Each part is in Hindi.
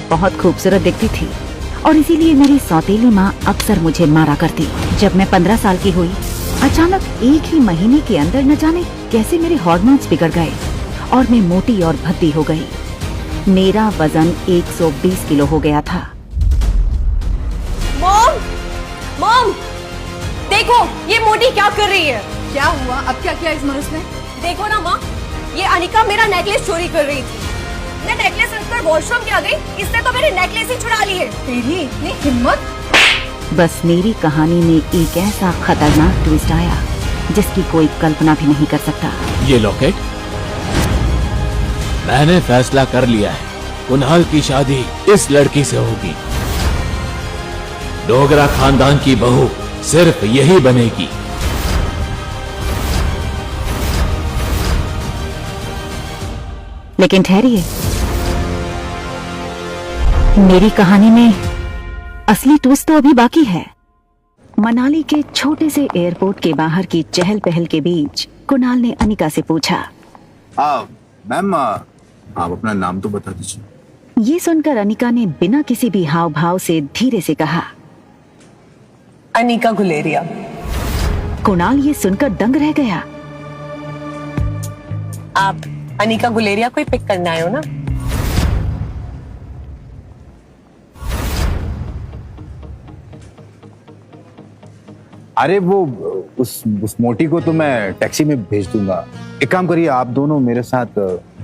बहुत खूबसूरत दिखती थी और इसीलिए मेरी सौतेली माँ अक्सर मुझे मारा करती। जब मैं 15 साल की हुई, अचानक एक ही महीने के अंदर न जाने कैसे मेरे हार्मोन्स बिगड़ गए और मैं मोटी और भद्दी हो गई। मेरा वजन 120 किलो हो गया था। मॉम, मॉम, देखो ये मोटी क्या कर रही है। क्या हुआ? अब क्या किया इस मनुष्य ने? देखो ना माँ, ये अनिका मेरा नेकलेस चोरी कर रही थी। मैं नेकलेस रखकर वॉशरूम क्या गई, इसने तो मेरे नेकलेस ही छुड़ा लिए। तेरी इतनी हिम्मत! बस मेरी कहानी में एक ऐसा खतरनाक ट्विस्ट आया जिसकी कोई कल्पना भी नहीं कर सकता। ये लॉकेट, मैंने फैसला कर लिया है, कुणाल की शादी इस लड़की से होगी। डोगरा खानदान की बहू सिर्फ यही बनेगी। लेकिन ठहरिए, मेरी कहानी में असली ट्विस्ट तो अभी बाकी है। मनाली के छोटे से एयरपोर्ट के बाहर की चहल पहल के बीच कुणाल ने अनिका से पूछा, मैम आप अपना नाम तो बता दीजिए। ये सुनकर अनिका ने बिना किसी भी हाव भाव से धीरे से कहा, अनिका गुलेरिया। कुणाल ये सुनकर दंग रह गया। आप अनिका गुलेरिया को ही पिक करना आए हो ना? अरे वो उस मोटी को तो मैं टैक्सी में भेज दूंगा। एक काम करिए, आप दोनों मेरे साथ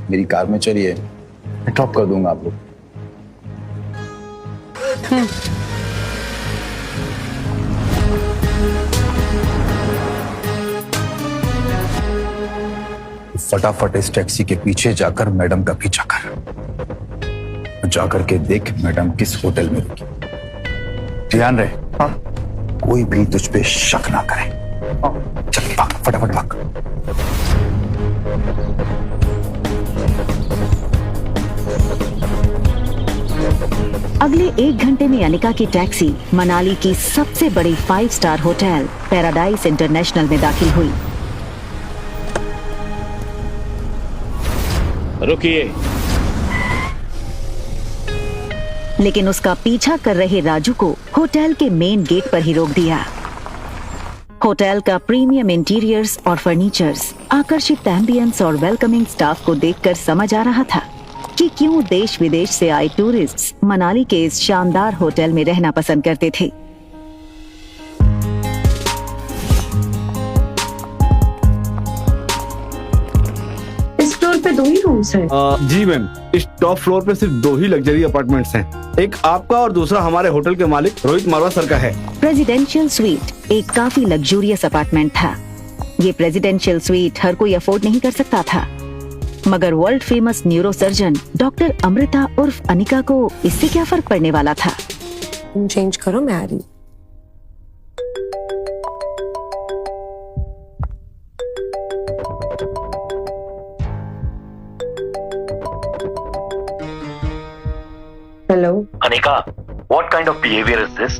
मेरी कार में चलिए, मैं ड्रॉप कर दूंगा आप लोग। फटाफट इस टैक्सी के पीछे जाकर मैडम का पीछा कर, जाकर के देख मैडम किस होटल में रुकी। ध्यान रहे, हाँ? कोई भी तुझ पे शक ना करे। चल भाग, फटाफट भाग। अगले 1 घंटे में अनिका की टैक्सी मनाली की सबसे बड़ी 5 स्टार होटल पैराडाइज इंटरनेशनल में दाखिल हुई। रुकिए। लेकिन उसका पीछा कर रहे राजू को होटल के मेन गेट पर ही रोक दिया। होटल का प्रीमियम इंटीरियर्स और फर्नीचर्स, आकर्षित एम्बियंस और वेलकमिंग स्टाफ को देखकर समझ आ रहा था कि क्यों देश विदेश से आए टूरिस्ट्स मनाली के इस शानदार होटल में रहना पसंद करते थे। इस फ्लोर पे 2 ही रूम्स हैं। जी मैम, इस टॉप फ्लोर पे सिर्फ 2 ही लग्जरी अपार्टमेंट्स हैं। एक आपका और दूसरा हमारे होटल के मालिक रोहित मारवा सर का है। प्रेसिडेंशियल स्वीट एक काफी लग्जूरियस अपार्टमेंट था। ये प्रेसिडेंशियल स्वीट हर कोई अफोर्ड नहीं कर सकता था, मगर world famous neuro surgeon doctor Amrita उर्फ अनिका को इससे क्या फर्क पड़ने वाला था। तुम चेंज करो, मैं आ रही। Hello Anika, what kind of behavior is this?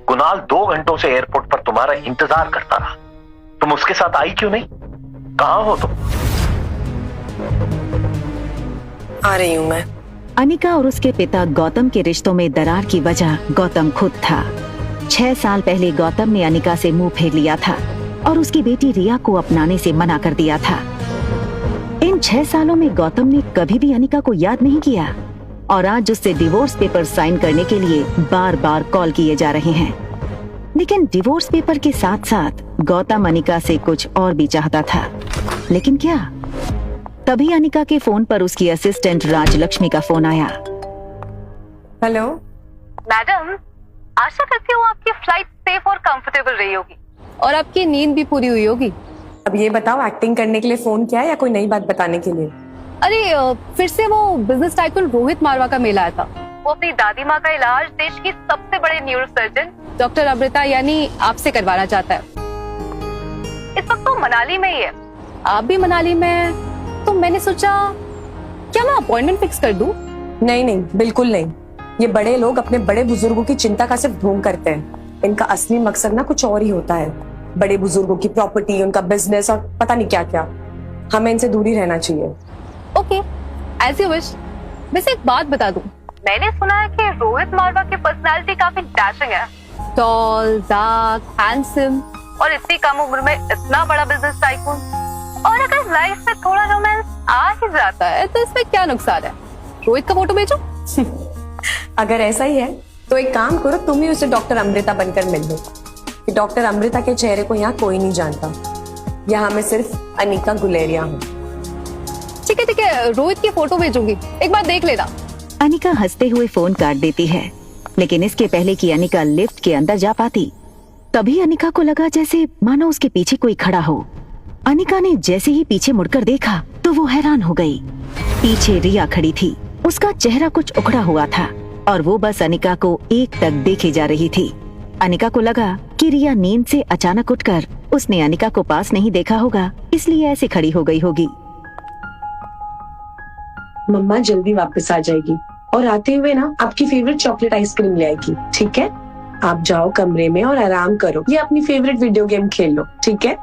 Kunal 2 घंटों से एयरपोर्ट पर तुम्हारा इंतजार करता रहा। तुम उसके साथ आई क्यों नहीं? कहाँ हो तुम? आ रही हूँ मैं। अनिका और उसके पिता गौतम के रिश्तों में दरार की वजह गौतम खुद था। 6 साल पहले गौतम ने अनिका से मुंह फेर लिया था और उसकी बेटी रिया को अपनाने से मना कर दिया था। इन 6 सालों में गौतम ने कभी भी अनिका को याद नहीं किया और आज उससे डिवोर्स पेपर साइन करने के लिए बार बार कॉल किए जा रहे हैं। लेकिन डिवोर्स पेपर के साथ साथ गौतम अनिका से कुछ और भी चाहता था। लेकिन क्या? तभी अनिका के फोन पर उसकी असिस्टेंट राजलक्ष्मी का फोन आया। हेलो मैडम, आशा करती हूँ आपकी फ्लाइट सेफ और कंफर्टेबल रही होगी और आपकी नींद भी पूरी हुई होगी। अब ये बताओ, एक्टिंग करने के लिए फोन किया या कोई नई बात बताने के लिए? अरे फिर से वो बिजनेस टाइकून रोहित मारवा का मेल आया था। वो अपनी दादी माँ का इलाज देश की सबसे बड़े न्यूरो सर्जन डॉक्टर अमृता यानी आपसे करवाना चाहता है। इस वक्त वो मनाली में ही है, आप भी मनाली में, तो मैंने सोचा क्या मैं अपॉइंटमेंट फिक्स कर दूं? नहीं नहीं, बिल्कुल नहीं। ये बड़े लोग अपने बड़े बुजुर्गों की चिंता का सिर्फ ढोंग करते हैं। इनका असली मकसद ना कुछ और ही होता है। बड़े बुजुर्गों की प्रॉपर्टी, उनका बिजनेस और पता नहीं क्या क्या। हमें इनसे दूरी रहना चाहिए। Okay, as you wish. वैसे एक बात बता दूं, मैंने सुना है कि रोहित मारवा की पर्सनालिटी काफी डैशिंग है, टॉल, डार्क, हैंडसम और इतनी कम उम्र में इतना बड़ा बिजनेस टाइकून। और अगर लाइफ में थोड़ा रोमांस आ ही जाता है तो इसमें क्या नुकसान है? रोहित का फोटो भेजो। अगर ऐसा ही है तो एक काम करो, तुम ही उसे डॉक्टर अमृता बनकर मिल लो। कि डॉक्टर अमृता के चेहरे को यहाँ कोई नहीं जानता, यहाँ मैं सिर्फ अनिका गुलेरिया हूँ। ठीक है, रोहित की फोटो भेजूंगी, एक बार देख लेना। अनिका हंसते हुए फोन काट देती है, लेकिन इसके पहले कि अनिका लिफ्ट के अंदर जा पाती, तभी अनिका को लगा जैसे मानो उसके पीछे कोई खड़ा हो। अनिका ने जैसे ही पीछे मुड़कर देखा तो वो हैरान हो गई। पीछे रिया खड़ी थी, उसका चेहरा कुछ उखड़ा हुआ था और वो बस अनिका को एकटक देखे जा रही थी। अनिका को लगा कि रिया नींद से अचानक उठकर उसने अनिका को पास नहीं देखा होगा, इसलिए ऐसे खड़ी हो गई होगी। मम्मा जल्दी वापस आ जाएगी और आते हुए ना आपकी फेवरेट चॉकलेट आइसक्रीम ले आएगी, ठीक है? आप जाओ कमरे में और आराम करो, ये अपनी फेवरेट वीडियो गेम खेल लो, ठीक है?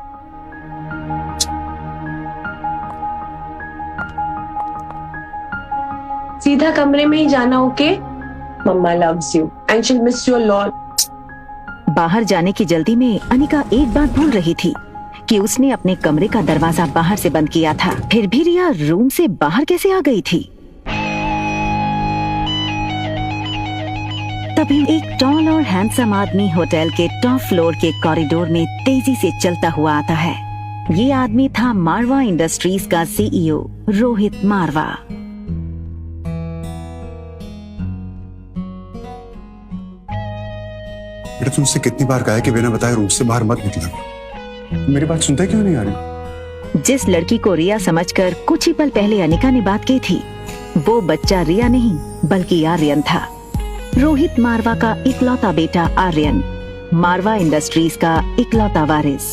सीधा कमरे में ही जाना, okay? Mamma loves you and she will miss you a lot. बाहर जाने की जल्दी में अनिका एक बात भूल रही थी कि उसने अपने कमरे का दरवाजा बाहर से बंद किया था। फिर भी रिया रूम से बाहर कैसे आ गई थी? तभी एक टॉल और हैंडसम आदमी होटल के टॉप फ्लोर के कॉरिडोर में तेजी से चलता हुआ आता है। ये आदमी था मारवा इंडस्ट्रीज का सीईओ रोहित मारवा। बेटा तुमसे कितनी बार कहा है कि बिना बताए रूम से बाहर मत निकलना, मेरी बात सुनते क्यों नहीं आ रही? जिस लड़की को रिया समझकर कुछ ही पल पहले अनिका ने बात की थी, वो बच्चा रिया नहीं बल्कि आर्यन था। रोहित मारवा का इकलौता बेटा आर्यन, मारवा इंडस्ट्रीज का इकलौता वारिस।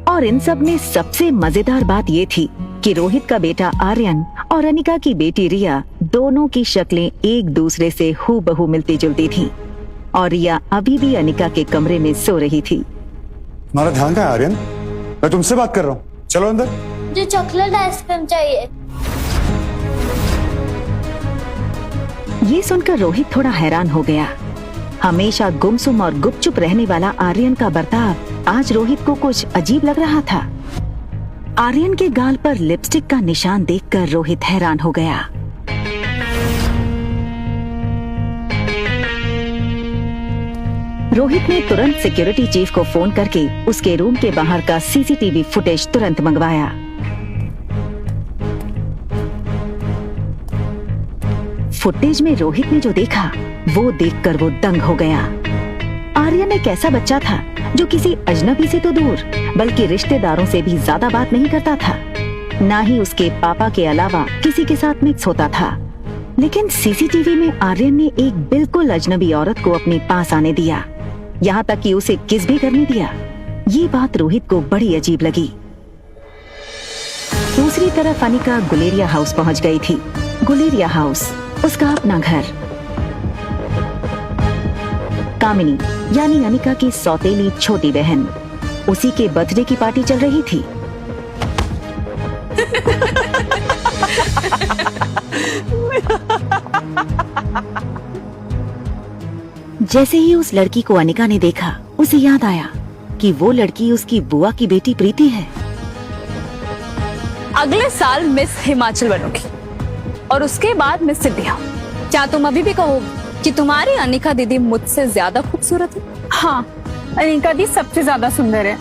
और इन सब में सबसे मजेदार बात ये थी कि रोहित का बेटा आर्यन और अनिका की बेटी रिया दोनों की शक्लें एक दूसरे से हूबहू मिलती जुलती थीं। और रिया अभी भी अनिका के कमरे में सो रही थी। तुम्हारा ध्यान कहाँ है आर्यन? मैं तुमसे बात कर रहा हूँ, चलो अंदर। मुझे चॉकलेट आइसक्रीम चाहिए। ये सुनकर रोहित थोड़ा हैरान हो गया। हमेशा गुमसुम और गुपचुप रहने वाला आर्यन का बर्ताव आज रोहित को कुछ अजीब लग रहा था। आर्यन के गाल पर लिपस्टिक का निशान देखकर रोहित हैरान हो गया। रोहित ने तुरंत सिक्योरिटी चीफ को फोन करके उसके रूम के बाहर का सीसीटीवी फुटेज तुरंत मंगवाया। फुटेज में रोहित ने जो देखा वो देखकर वो दंग हो गया। आर्यन एक ऐसा बच्चा था जो किसी अजनबी से तो दूर बल्कि रिश्तेदारों से भी ज्यादा बात नहीं करता था, ना ही उसके पापा के अलावा किसी के साथ मिक्स होता था। लेकिन सीसीटीवी में आर्यन ने एक बिल्कुल अजनबी औरत को अपने पास आने दिया, यहाँ तक कि उसे किस भी करने दिया। ये बात रोहित को बड़ी अजीब लगी। दूसरी तरफ अनिका गुलेरिया हाउस पहुंच गई थी। गुलेरिया हाउस उसका अपना घर। कामिनी यानी अनिका की सौतेली छोटी बहन, उसी के बर्थडे की पार्टी चल रही थी। जैसे ही उस लड़की को अनिका ने देखा, उसे याद आया कि वो लड़की उसकी बुआ की बेटी प्रीति है। अगले साल मिस हिमाचल बनोगी और उसके बाद मिस सिद्धिया। क्या तुम अभी भी कहोगे कि तुम्हारी अनिका दीदी मुझसे ज्यादा खूबसूरत है? हाँ, अनिका दी सबसे ज्यादा सुंदर है।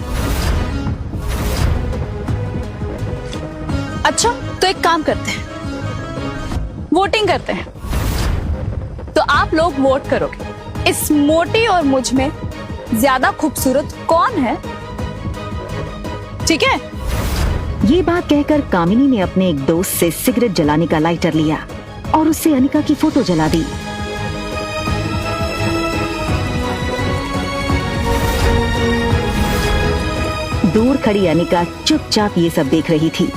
अच्छा, तो एक काम करते हैं, वोटिंग करते हैं। तो आप लोग वोट करोगे इस मोटी और मुझ में ज्यादा खूबसूरत कौन है, ठीक है? ये बात कहकर कामिनी ने अपने एक दोस्त से सिगरेट जलाने का लाइटर लिया और उससे अनिका की फोटो जला दी। दूर खड़ी अनिका चुपचाप ये सब देख रही थी।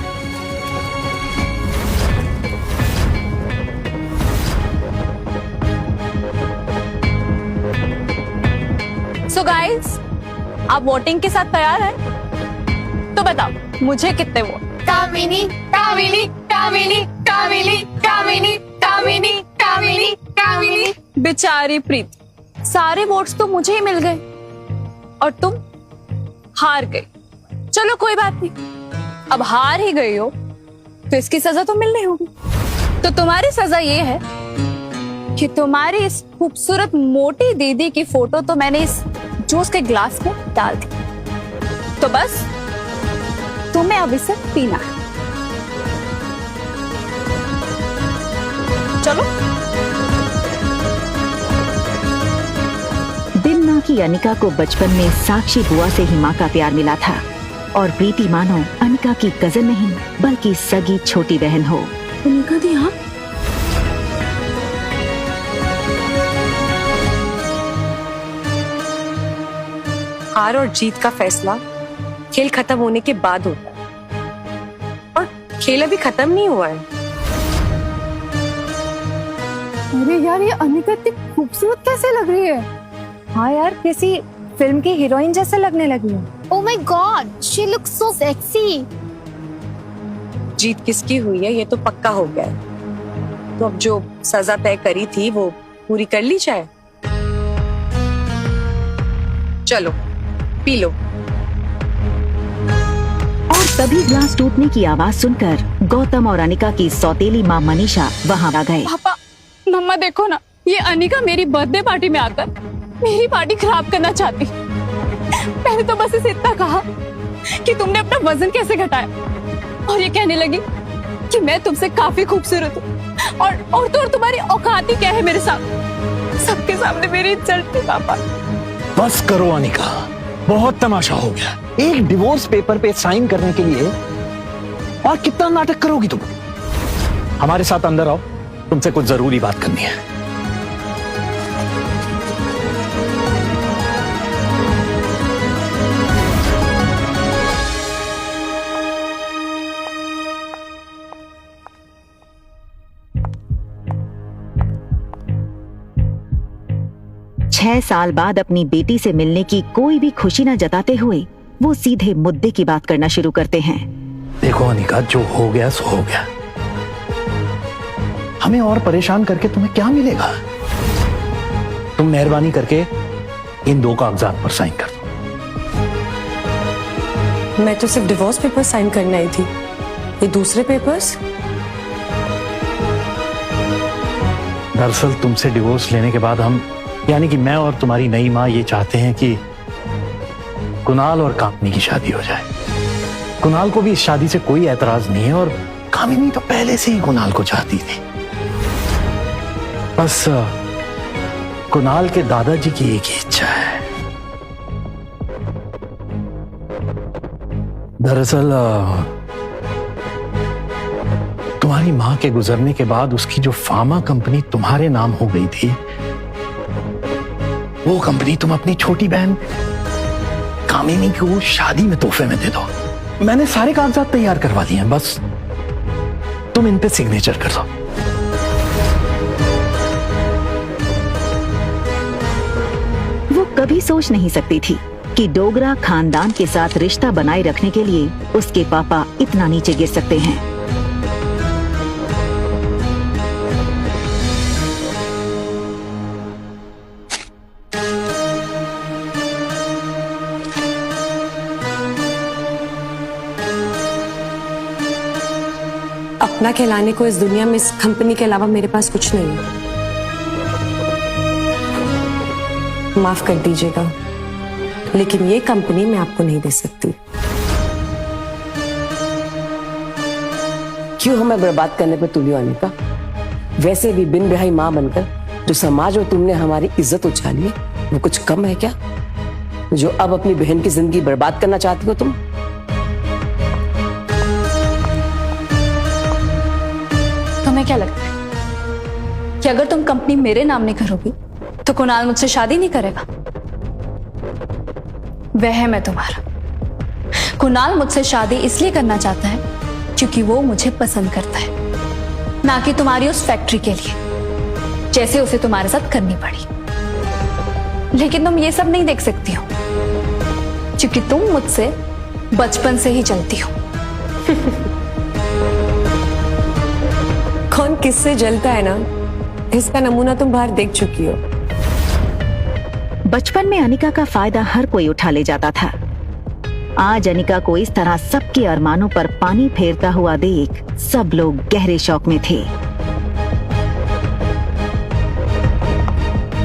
सो गाइस, आप वोटिंग के साथ तैयार हैं? तो बताओ मुझे कितने वोट? कामिनी, कामिनी, कामिनी कामिनी कामिनी कामिनी कामिनी कामिनी। बेचारी प्रीत, सारे वोट्स तो मुझे ही मिल गए और तुम हार गई। चलो कोई बात नहीं, अब हार ही गई हो तो इसकी सजा तो मिलनी होगी। तो तुम्हारी सजा ये है कि तुम्हारी इस खूबसूरत मोटी दीदी की फोटो तो मैंने इस जूस के ग्लास में डाल दी, तो बस तुम्हें अब इसे पीना है। चलो। बिन माँ की अनिका को बचपन में साक्षी बुआ से ही माँ का प्यार मिला था और प्रीति मानो अनिका की कजन नहीं बल्कि सगी छोटी बहन हो। अनिका दी, हाँ हार और जीत का फैसला खेल खत्म होने के बाद होता है और खेल अभी खत्म नहीं हुआ है। अरे यार, ये अनिका इतनी खूबसूरत कैसे लग रही है? हाँ यार, किसी फिल्म की हीरोइन जैसे लगने लगी है। Oh my God, she looks so sexy. जीत किसकी हुई है ये तो पक्का हो गया है, तो अब जो सजा तय करी थी वो पूरी कर ली जाए। चलो पी लो। और तभी ग्लास टूटने की आवाज सुनकर गौतम और अनिका की सौतेली माँ मनीषा वहां आ गए। पापा, मम्मा देखो ना, ये अनिका मेरी बर्थडे पार्टी में आकर मेरी पार्टी खराब करना चाहती। मैंने तो बस इसे इतना कहा कि तुमने अपना वजन कैसे घटाया, और ये कहने लगी कि मैं तुमसे काफी खूबसूरत हूँ और तो तुम्हारी औकात ही क्या है मेरे साथ। सबके सामने मेरी इज्जत थी पापा। बस करो अनिका, बहुत तमाशा हो गया। एक डिवोर्स पेपर पे साइन करने के लिए और कितना नाटक करोगी तुम? हमारे साथ अंदर आओ, तुमसे कुछ जरूरी बात करनी है। छह साल बाद अपनी बेटी से मिलने की कोई भी खुशी न जताते हुए वो सीधे मुद्दे की बात करना शुरू करते हैं। देखो अनिका, जो हो गया सो हो गया। हमें और परेशान करके तुम्हें क्या मिलेगा? तुम मेहरबानी करके इन दो कागजात पर साइन कर दो। मैं तो सिर्फ डिवोर्स पेपर साइन करने आई थी, ये दूसरे पेपर्स? दरअसल तुमसे डिवोर्स लेने के बाद हम, यानी कि मैं और तुम्हारी नई माँ, ये चाहते हैं कि कुणाल और कामिनी की शादी हो जाए। कुणाल को भी इस शादी से कोई एतराज नहीं है और कामिनी तो पहले से ही कुणाल को चाहती थी। बस कुणाल के दादाजी की एक ही इच्छा है। दरअसल तुम्हारी माँ के गुजरने के बाद उसकी जो फार्मा कंपनी तुम्हारे नाम हो गई थी, वो कंपनी तुम अपनी छोटी बहन कामिनी को शादी में तोहफे में दे दो। मैंने सारे कागजात तैयार करवा दिए हैं, बस तुम इन पे सिग्नेचर कर दो। वो कभी सोच नहीं सकती थी कि डोगरा खानदान के साथ रिश्ता बनाए रखने के लिए उसके पापा इतना नीचे गिर सकते हैं। अपना कहलाने को इस दुनिया में इस कंपनी के अलावा मेरे पास कुछ नहीं है। माफ कर दीजिएगा, लेकिन ये कंपनी मैं आपको नहीं दे सकती। क्यों हमें बर्बाद करने पे तुली हो अनिका? वैसे भी बिन ब्याही माँ बनकर जो समाज में तुमने हमारी इज्जत उछाली है, वो कुछ कम है क्या, जो अब अपनी बहन की जिंदगी बर्बाद करना चाहती हो तुम? तुम्हें क्या लगता है कि अगर तुम कंपनी मेरे नाम नहीं करोगी तो कुणाल मुझसे शादी नहीं करेगा? वह मैं तुम्हारा। कुणाल मुझसे शादी इसलिए करना चाहता है क्योंकि वो मुझे पसंद करता है, ना कि तुम्हारी उस फैक्ट्री के लिए जैसे उसे तुम्हारे साथ करनी पड़ी। लेकिन तुम ये सब नहीं देख सकती हो क्योंकि तुम मुझसे बचपन से ही चलती हो। काम किससे जलता है ना, इसका नमूना तुम बाहर देख चुकी हो। बचपन में अनिका का फायदा हर कोई उठा ले जाता था। आज अनिका को इस तरह सबके अरमानों पर पानी फेरता हुआ देख सब लोग गहरे शौक में थे।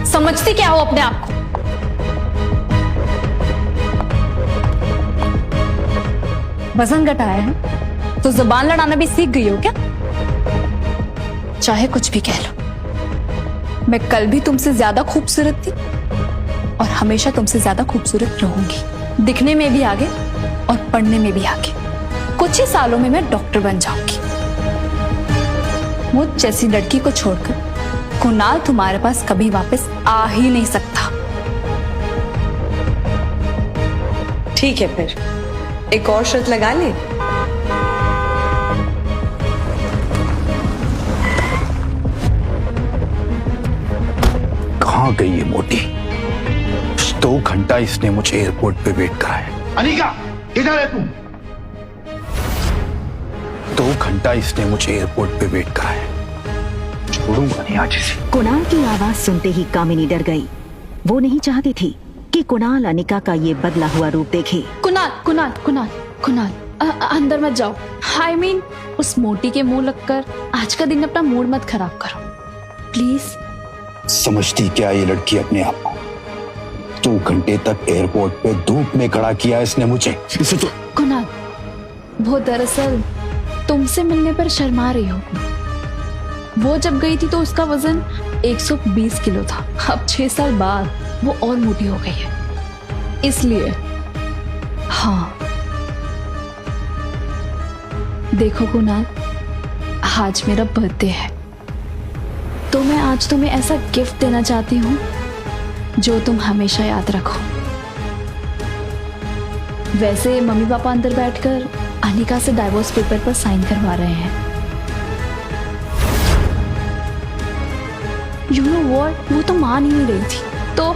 समझती क्या हो अपने आप को? वजन घटाया है तो जुबान लड़ाना भी सीख गई हो क्या? चाहे कुछ भी कह लो, मैं कल भी तुमसे ज्यादा खूबसूरत थी और हमेशा तुमसे ज्यादा खूबसूरत रहूंगी। दिखने में भी आगे और पढ़ने में भी आगे। कुछ ही सालों में मैं डॉक्टर बन जाऊंगी। मुझ जैसी लड़की को छोड़कर कुणाल तुम्हारे पास कभी वापस आ ही नहीं सकता। ठीक है, फिर एक और शर्त लगा ले। कहाँ गई ये मोटी? 2 घंटा इसने मुझे एयरपोर्ट पे वेट कराया। अनिका, किधर है तुम? 2 घंटा इसने मुझे एयरपोर्ट पे वेट कराया। छोड़ूंगा नहीं आज इसे। कुणाल की आवाज सुनते ही कामिनी डर गई। वो नहीं चाहती थी कि कुणाल अनिका का ये बदला हुआ रूप देखे। कुणाल कुणाल कुणाल कुणाल अंदर मत जाओ। I mean, उस मोटी के मुंह लगकर आज का दिन अपना मूड मत खराब करो प्लीज। समझती क्या ये लड़की अपने आप को? 2 घंटे तक एयरपोर्ट पे धूप में खड़ा किया इसने मुझे। इसे तो कुणाल, वो दरअसल तुमसे मिलने पर शर्मा रही हो। वो जब गई थी तो उसका वजन 120 किलो था। अब 6 साल बाद वो और मोटी हो गई है, इसलिए। हाँ देखो कुणाल, आज मेरा बर्थडे है तो मैं आज तुम्हें ऐसा गिफ्ट देना चाहती हूँ जो तुम हमेशा याद रखो। वैसे मम्मी पापा अंदर बैठकर अनिका से डाइवोर्स पेपर पर साइन करवा रहे हैं। यू नो व्हाट, वो तो मान ही नहीं रही थी तो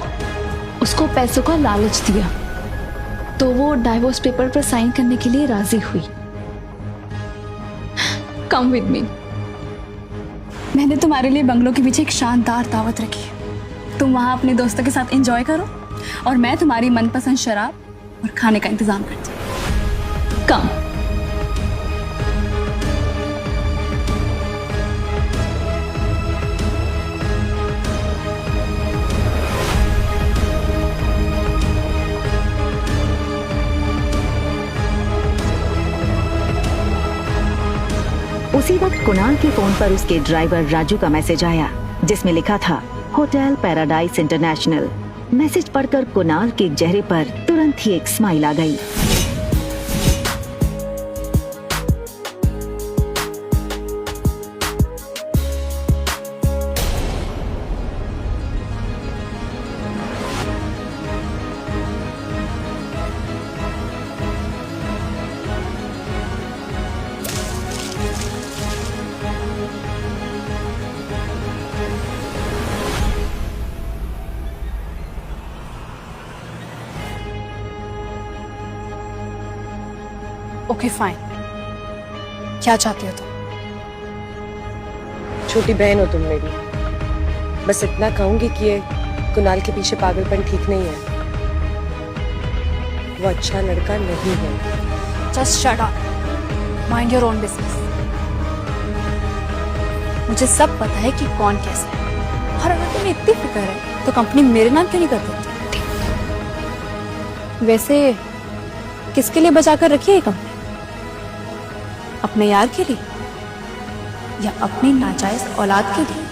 उसको पैसों का लालच दिया तो वो डाइवोर्स पेपर पर साइन करने के लिए राजी हुई। Come with me. मैंने तुम्हारे लिए बंगलों के पीछे एक शानदार दावत रखी है। तुम वहां अपने दोस्तों के साथ एंजॉय करो और मैं तुम्हारी मनपसंद शराब और खाने का इंतजाम करती हूँ। कम। उसी वक्त कुणाल के फोन पर उसके ड्राइवर राजू का मैसेज आया जिसमें लिखा था होटल पैराडाइज इंटरनेशनल। मैसेज पढ़कर कुणाल के चेहरे पर तुरंत ही एक स्माइल आ गई। ओके फाइन, क्या चाहती हो तुम? छोटी बहन हो तुम मेरी, बस इतना कहूंगी कि ये कुणाल के पीछे पागलपन ठीक नहीं है। वो अच्छा लड़का नहीं है। Just shut up, mind your own business. मुझे सब पता है कि कौन कैसा है और अगर तुम्हें इतनी फिक्र है तो कंपनी मेरे नाम क्यों नहीं कर देती? वैसे किसके लिए बचा कर रखी है कंपनी? अपने यार के लिए या अपनी नाजायज औलाद के लिए?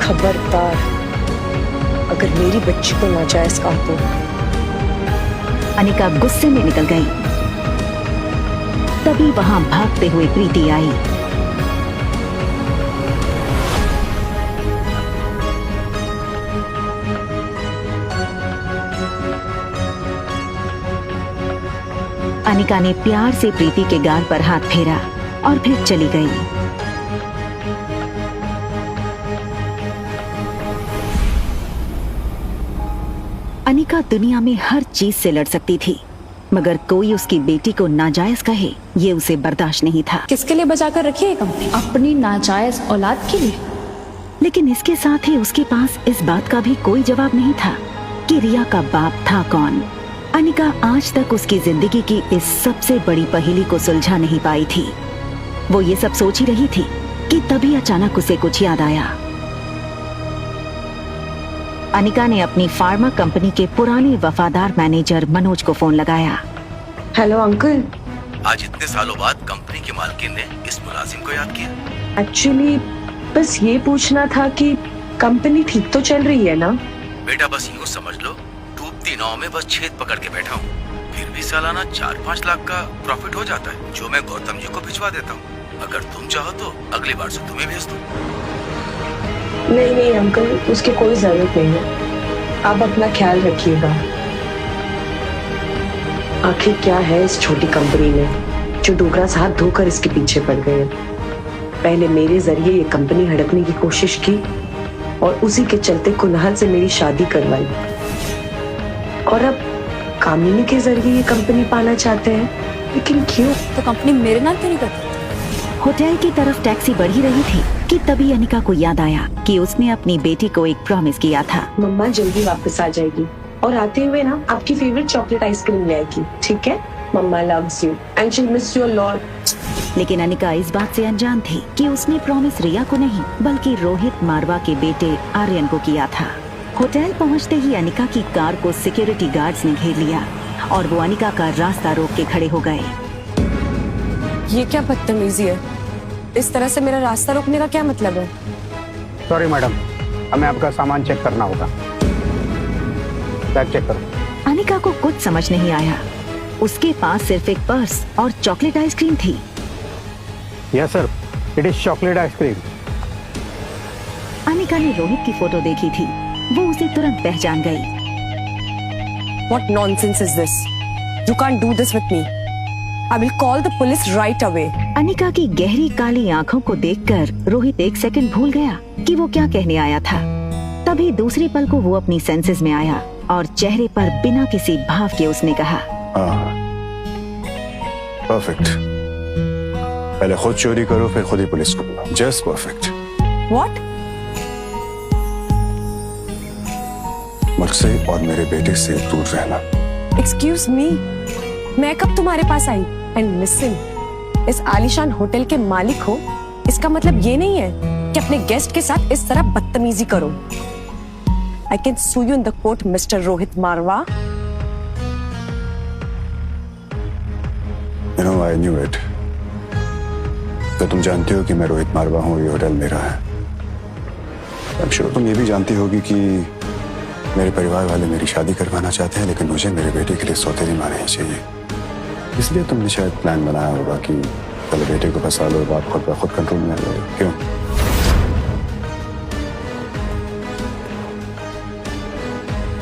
खबरदार, अगर मेरी बच्ची को नाजायज कहा तो। अनिका गुस्से में निकल गई। तभी वहां भागते हुए प्रीति आई। अनिका ने प्यार से प्रीति के गाल पर हाथ फेरा और फिर चली गई। अनिका दुनिया में हर चीज से लड़ सकती थी, मगर कोई उसकी बेटी को नाजायज कहे ये उसे बर्दाश्त नहीं था। किसके लिए बचा कर रखी है कंपनी? अपनी नाजायज औलाद के लिए। लेकिन इसके साथ ही उसके पास इस बात का भी कोई जवाब नहीं था कि रिया का बाप था कौन। अनिका आज तक उसकी जिंदगी की इस सबसे बड़ी पहेली को सुलझा नहीं पाई थी। वो ये सब सोच ही रही थी कि तभी अचानक उसे कुछ याद आया। अनिका ने अपनी फार्मा कंपनी के पुराने वफादार मैनेजर मनोज को फोन लगाया। हेलो अंकल, आज इतने सालों बाद कंपनी की मालकिन ने इस मुलाजिम को याद किया। एक्चुअली बस ये पूछना था कि कंपनी ठीक तो चल रही है ना? बेटा बस यूँ समझ लो, डूबती नाव में बस छेद पकड़ के बैठा हूँ। फिर भी सालाना 4-5 लाख का प्रॉफिट हो जाता है, जो मैं गौतम जी को भिजवा देता हूँ। अगर तुम चाहो तो अगली बार से तुम्हें भेज दूँ। नहीं नहीं अंकल, उसकी कोई जरूरत नहीं है। आप अपना ख्याल रखिएगा। आखिर क्या है इस छोटी कंपनी में जो डोगरा हाथ धोकर इसके पीछे पड़ गए। पहले मेरे जरिए ये कंपनी हड़पने की कोशिश की और उसी के चलते कुनाल से मेरी शादी करवाई, और अब कामिनी के जरिए ये कंपनी पाना चाहते हैं। लेकिन क्यों? तो कंपनी मेरे नाम क्यों नहीं करती? होटल की तरफ टैक्सी बढ़ ही रही थी कि तभी अनिका को याद आया कि उसने अपनी बेटी को एक प्रॉमिस किया था। मम्मा जल्दी वापस आ जाएगी और आते हुए ना आपकी फेवरेट चॉकलेट आइसक्रीम ले आएगी, ठीक है? मम्मा loves you and she miss you a lot. लेकिन अनिका इस बात से अनजान थी कि उसने प्रॉमिस रिया को नहीं बल्कि रोहित मारवा के बेटे आर्यन को किया था। होटल पहुंचते ही अनिका की कार को सिक्योरिटी गार्ड्स ने घेर लिया और वो अनिका का रास्ता रोक के खड़े हो गए। ये क्या बदतमीजी है? इस तरह से मेरा रास्ता रोकने का क्या मतलब है? सॉरी मैडम, हमें आपका सामान चेक करना होगा। बैग चेक करो। अनिका को कुछ समझ नहीं आया। उसके पास सिर्फ एक पर्स और चॉकलेट आइसक्रीम थी। Yes sir, it is chocolate ice cream. Anika ने रोहित की फोटो देखी थी, वो उसे तुरंत पहचान गई। What nonsense is this? You can't do this with me. I will call the police right away. Anika की गहरी काली आंखों को देखकर रोहित एक सेकंड भूल गया कि वो क्या कहने आया था। तभी दूसरी पल को वो अपनी सेंसेस में आया और चेहरे पर बिना किसी भाव के उसने कहा, परफेक्ट। पहले खुद चोरी करो फिर खुद ही पुलिस को बुलाओ। Just perfect. What? मुझसे और मेरे बेटे से दूर रहना। Excuse me. मैं कब तुम्हारे पास आई? And listen, इस आलीशान होटल के मालिक हो, इसका मतलब ये नहीं है कि अपने गेस्ट के साथ इस तरह बदतमीजी करो। I can sue you in the court, Mr. Rohit Marwa. You know, I knew it. तो तुम जानती हो कि मैं रोहित मारवा हूँ, ये होटल मेरा है। I'm sure तुम ये भी जानती होगी कि मेरे परिवार वाले मेरी शादी करवाना चाहते हैं, लेकिन मुझे मेरे बेटे के लिए सौतेली माँ नहीं चाहिए। इसलिए तुमने शायद प्लान बनाया होगा कि पहले बेटे को फंसा लो, बात खुद ब खुद कंट्रोल में आ जाए। क्यों?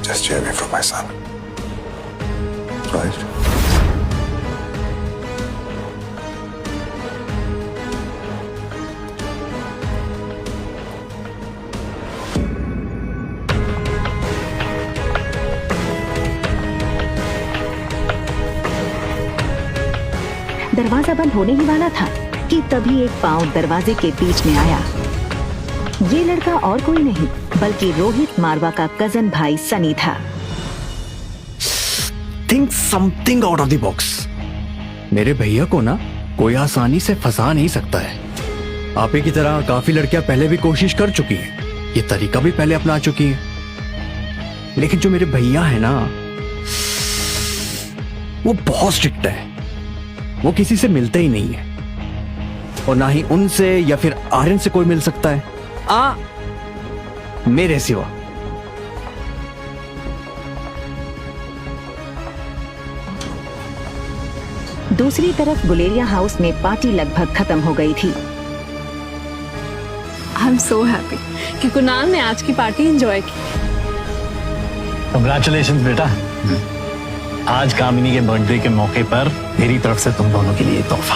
Just stay away from my son. Right? दरवाजा बंद होने ही वाला था कि तभी एक पांव दरवाजे के बीच में आया। ये लड़का और कोई नहीं बल्कि रोहित मारवा का कजन भाई सनी था। Think something out of the box. मेरे भैया को ना कोई आसानी से फंसा नहीं सकता है। आप ही की तरह काफी लड़कियां पहले भी कोशिश कर चुकी हैं, ये तरीका भी पहले अपना चुकी हैं, लेकिन जो मेरे भैया है ना वो बहुत स्ट्रिक्ट है। वो किसी से मिलते ही नहीं है और ना ही उनसे या फिर आर्यन से कोई मिल सकता है मेरे सिवा। दूसरी तरफ गुलेरिया हाउस में पार्टी लगभग खत्म हो गई थी। आई एम सो हैप्पी कि कुणाल ने आज की पार्टी एंजॉय की। कंग्रेचुलेशंस बेटा। आज कामिनी के बर्थडे के मौके पर मेरी तरफ से तुम दोनों के लिए तोहफा।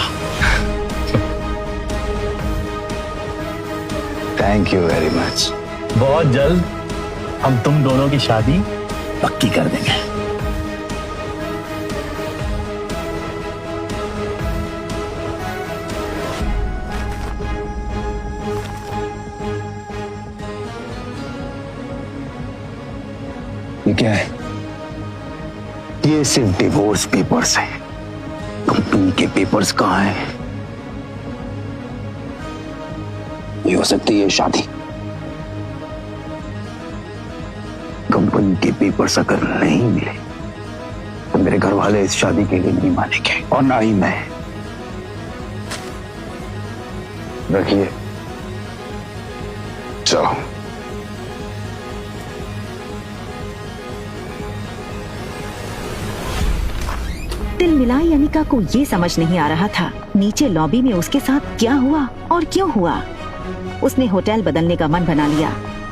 Thank you very much. बहुत जल्द हम तुम दोनों की शादी पक्की कर देंगे। ये क्या है? ये सिर्फ डिवोर्स पेपर्स हैं। कंपनी के पेपर्स कहाँ हैं? ये हो सकती है शादी। कंपनी के पेपर्स अगर नहीं मिले तो मेरे घर वाले इस शादी के लिए नहीं मानेंगे और ना ही मैं। रखिए, चलो। तिलमिलाई अनिका को ये समझ नहीं आ रहा था नीचे लॉबी में उसके साथ क्या हुआ और क्यों हुआ। उसने होटल बदलने का मन बना लिया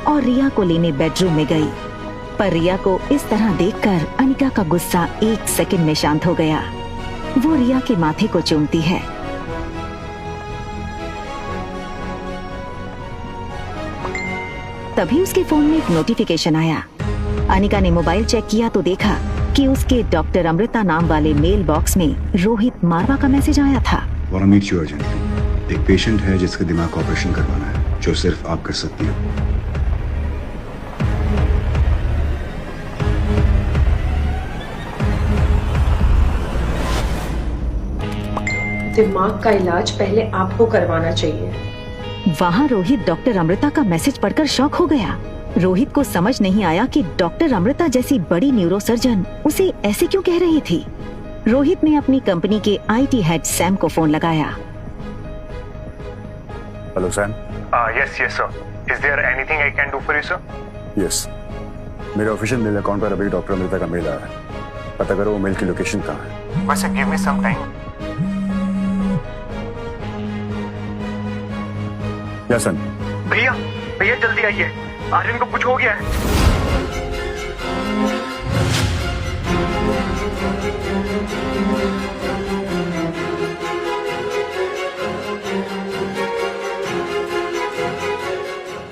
और रिया को लेने बेडरूम में गई। पर रिया को इस तरह देखकर अनिका का गुस्सा 1 सेकंड में शांत हो गया। वो रिया के माथे को चूमती है। तभी उसके फोन में एक नोटिफिकेशन आया। अनिका ने मोबाइल चेक किया तो देखा कि उसके डॉक्टर अमृता नाम वाले मेल बॉक्स में रोहित मारवा का मैसेज आया था। Want meet you urgently. एक पेशेंट है जिसका दिमाग का ऑपरेशन करवाना है, जो सिर्फ आप कर सकती हो। दिमाग का इलाज पहले आपको करवाना चाहिए। वहाँ रोहित डॉक्टर अमृता का मैसेज पढ़कर शॉक हो गया। रोहित को समझ नहीं आया कि डॉक्टर अमृता जैसी बड़ी न्यूरोसर्जन उसे ऐसे क्यों कह रही थी। रोहित ने अपनी कंपनी के IT हेड सैम को फोन लगाया। Hello Sam. Yes sir. Is there anything I can do for you sir? Yes, मेरे ऑफिशियल मेल अकाउंट पर अभी डॉक्टर अमृता का मेल आया है। पता करो वो मेल की लोकेशन कहाँ है। वैसे गिव मी सम टाइम। यसन। भैया जल्दी आइए, आर्यन को कुछ हो गया है।